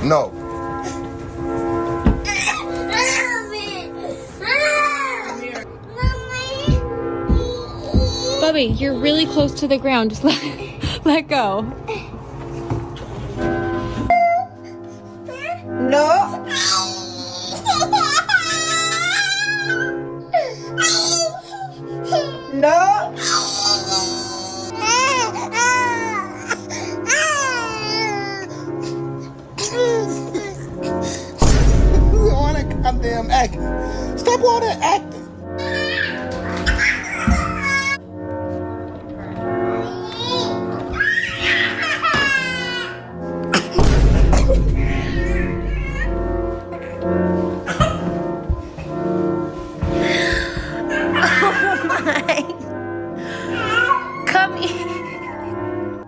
No. Bubby, you're really close to the ground. Just let go. No. No. All that goddamn acting. Stop all that acting.